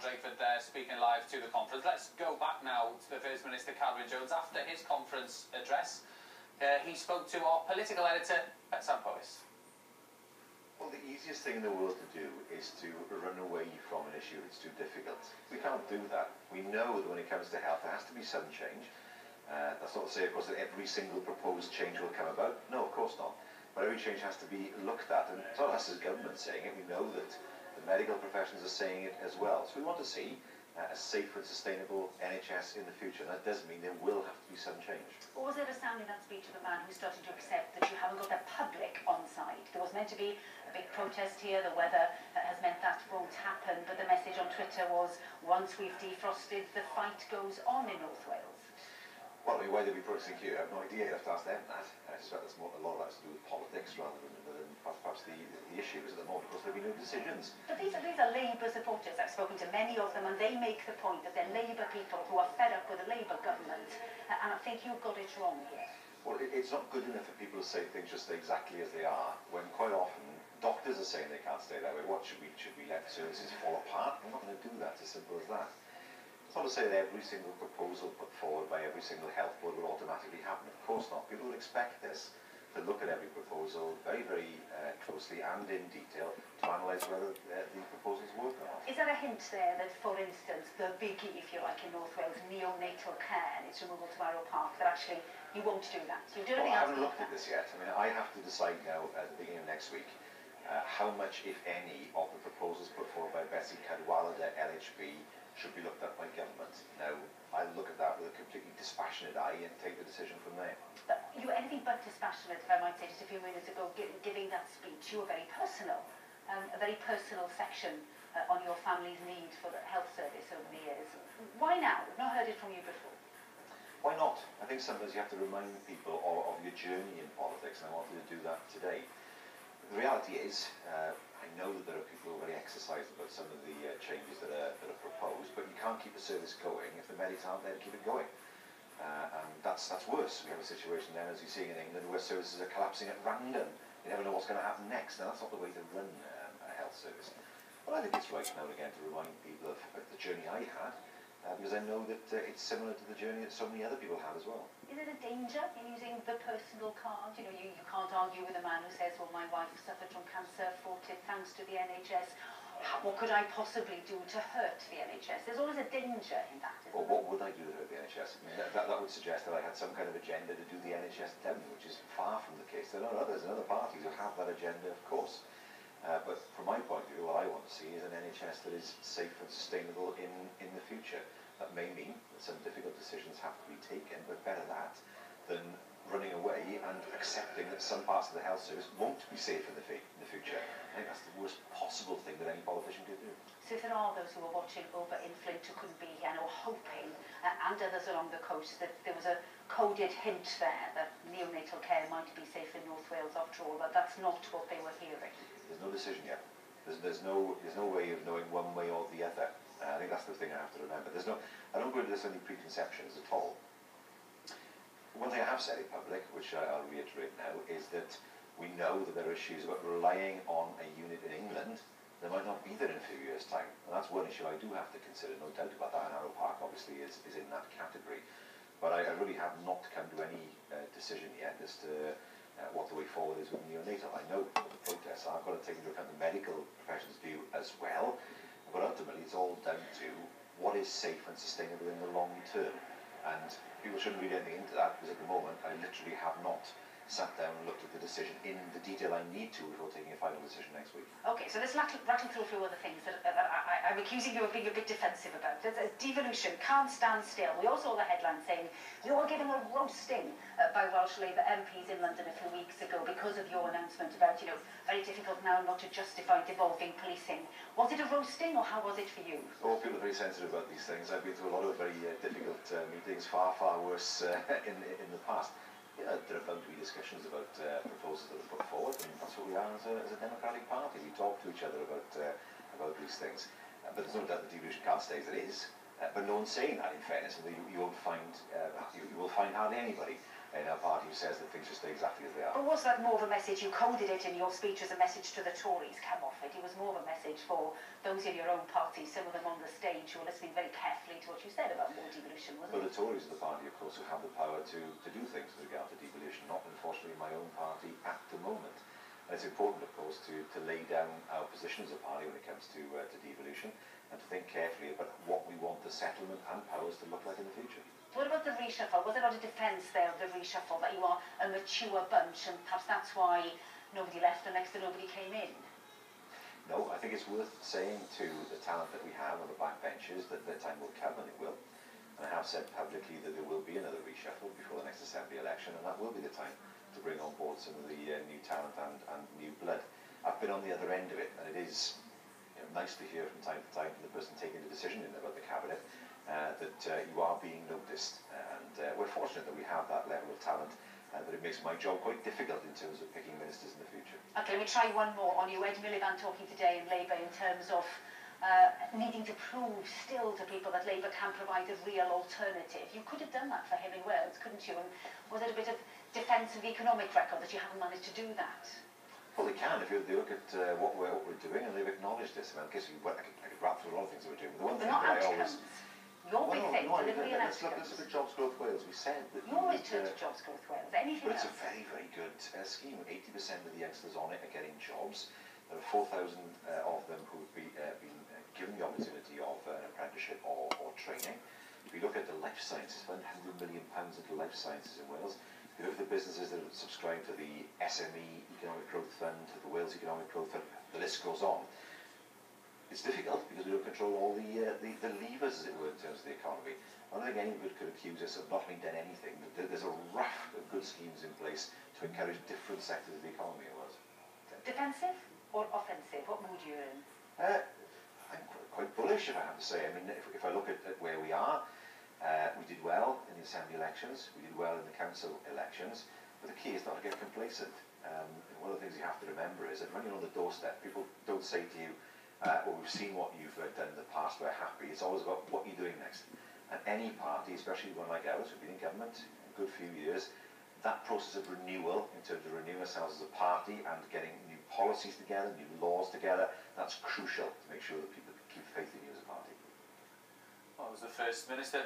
Drakeford there, speaking live to the conference. Let's go back now to the First Minister, Carwyn Jones. After his conference address, he spoke to our political editor, Sam Powys. Well, the easiest thing in the world to do is to run away from an issue that's too difficult. We can't do that. We know that when it comes to health, there has to be some change. That's not to say, of course, that every single proposed change will come about. No, of course not. But every change has to be looked at, and it's not us as government saying it. We know that the medical professions are saying it as well. So we want to see a safer and sustainable NHS in the future, and that does mean there will have to be some change. Or was it a sound in that speech of a man who's starting to accept that you haven't got the public on side? There was meant to be a big protest here. The weather has meant that won't happen, but the message on Twitter was, once we've defrosted, the fight goes on in North Wales. Well, I mean, why they'd be protesting here, I have no idea. You have to ask them that. I suspect that's a lot of that to do with politics rather than perhaps the issues at the moment, because there will be no decisions. But these are Labour supporters. I've spoken to many of them, and they make the point that they're Labour people who are fed up with the Labour government, and I think you've got it wrong here. Well, it's not good enough for people to say things just exactly as they are, when quite often doctors are saying they can't stay that way. What should we let services fall apart? We're not going to do that, as simple as that. It's not to say that every single proposal put forward by every single health board will automatically happen. Of course not. People will expect this, to look at every proposal very, very closely and in detail to analyse whether the proposals work or not. Is there a hint there that, for instance, the biggie, if you like, in North Wales, neonatal care and its removal to Barrow Park, that actually you won't do that? So you do anything I else? haven't looked at this yet. I mean, I have to decide now at the beginning of next week how much, if any, of the proposals put forward by Betsy Cadwallader, LHB, should be looked at by government. Now, I look at that with a completely dispassionate eye and take the decision from there. But you were anything but dispassionate, if I might say, just a few minutes ago, giving that speech. You were very personal, a very personal section on your family's need for the health service over the years. Why now? I've not heard it from you before. Why not? I think sometimes you have to remind people of your journey in politics, and I wanted to do that today. The reality is, I know that there are people who are very exercised about some of the changes that are proposed, but you can't keep a service going if the medics aren't there to keep it going. And that's worse. We have a situation then, as you see in England, where services are collapsing at random. You never know what's going to happen next, and that's not the way to run a health service. But I think it's right now and again to remind people of the journey I had, because I know that it's similar to the journey that so many other people have as well. Is it a danger in using the personal card? You know, you can't argue with a man who says, well, my wife suffered from cancer, fought it thanks to the NHS. What could I possibly do to hurt the NHS? There's always a danger in that, isn't there? What would I do to hurt the NHS? I mean, that would suggest that I had some kind of agenda to do the NHS down, which is far from the case. There are others and other parties who have that agenda, of course. But from my point of view, what I want to see is an NHS that is safe and sustainable in the future. That may mean that some difficult decisions have to be taken, but better that than running away and accepting that some parts of the health service won't be safe in the future. I think that's the worst possible thing that any politician could do. So if there are those who are watching over in Flint who couldn't be here and are hoping, and others along the coast, that there was a coded hint there that neonatal care might be safe in North Wales after all, but that's not what they were hearing. There's no decision yet. There's no way of knowing one way or the other. I think that's the thing I have to remember. I don't go into this with any preconceptions at all. One thing I have said in public, which I'll reiterate now, is that we know that there are issues about relying on a unit in England that might not be there in a few years' time. And that's one issue I do have to consider, no doubt about that, and Barrow Park obviously is in that category. But I really have not come to any decision yet as to what the way forward is with neonatal. I know what the protests are. I've got to take into account the medical profession's view as well. But ultimately, it's all down to what is safe and sustainable in the long term. And people shouldn't read anything into that, because at the moment, I literally have not sat down and looked at the decision in the detail I need to before taking a final decision next week. Okay, so let's rattle through a few other things that I'm accusing you of being a bit defensive about. There's devolution, can't stand still. We all saw the headline saying you were given a roasting by Welsh Labour MPs in London a few weeks ago because of your announcement about, you know, very difficult now not to justify devolving policing. Was it a roasting, or how was it for you? Oh, people are very sensitive about these things. I've been through a lot of very difficult meetings, far worse in the past. Yeah, there are bound to be discussions about proposals that are put forward, and that's what we are as a democratic party. We talk to each other about these things. But there's no doubt that devolution can't stay as it is. But no one's saying that, in fairness, and you will find hardly anybody. in our party who says that things should stay exactly as they are. But was that more of a message, you coded it in your speech as a message to the Tories, come off it, it was more of a message for those in your own party, some of them on the stage who were listening very carefully to what you said about more devolution, wasn't But it? the Tories are the party, of course, who have the power to do things with regard to devolution, not unfortunately my own party at the moment. And it's important, of course, to lay down our position as a party when it comes to devolution, and to think carefully about what we want the settlement and powers to look like in the future. What about the reshuffle? Was there not a defence there of the reshuffle, that you are a mature bunch and perhaps that's why nobody left and next to nobody came in? No, I think it's worth saying to the talent that we have on the backbenches that the time will come, and it will. And I have said publicly that there will be another reshuffle before the next Assembly election, and that will be the time to bring on board some of the new talent and new blood. I've been on the other end of it, and it is nice to hear from time to time from the person taking the decision about the Cabinet that you are being noticed, and we're fortunate that we have that level of talent, that it makes my job quite difficult in terms of picking ministers in the future. Okay, let me try one more on you. Ed Miliband talking today in Labour in terms of needing to prove still to people that Labour can provide a real alternative. You could have done that for him in Wales, couldn't you? And was it a bit of defence of the economic record that you haven't managed to do that? Well, they can if you look at what we're doing, and they've acknowledged this. I mean, I guess I could rap through a lot of things that we're doing. But the one thing not that I outcomes. always... Your big thing, delivery and let's look at Jobs Growth Wales. We said that... Your return to Jobs Growth Wales. Anything But it's else? a very, very good scheme. 80% of the youngsters on it are getting jobs. There are 4,000 of them who've been given the opportunity of an apprenticeship or training. If you look at the life sciences fund, £100 million into life sciences in Wales. If you look at the businesses that have subscribed to the SME Economic Growth Fund, to the Wales Economic Growth Fund, the list goes on. It's difficult because we don't control all the levers, as it were, in terms of the economy. I don't think anybody could accuse us of not having done anything. There's a raft of good schemes in place to encourage different sectors of the economy in Wales. Defensive or offensive? What mood are you in? I'm quite bullish, if I have to say. I mean, if I look at where we are, we did well in the Assembly elections, we did well in the Council elections, but the key is not to get complacent. One of the things you have to remember is that when you're on the doorstep, people don't say to you, well, we've seen what you've done in the past, we're happy. It's always about what you're doing next. And any party, especially one like ours, who've been in government a good few years, that process of renewal, in terms of renewing ourselves as a party and getting new policies together, new laws together, that's crucial to make sure that people keep faith in you as a party. Well, I was the first minister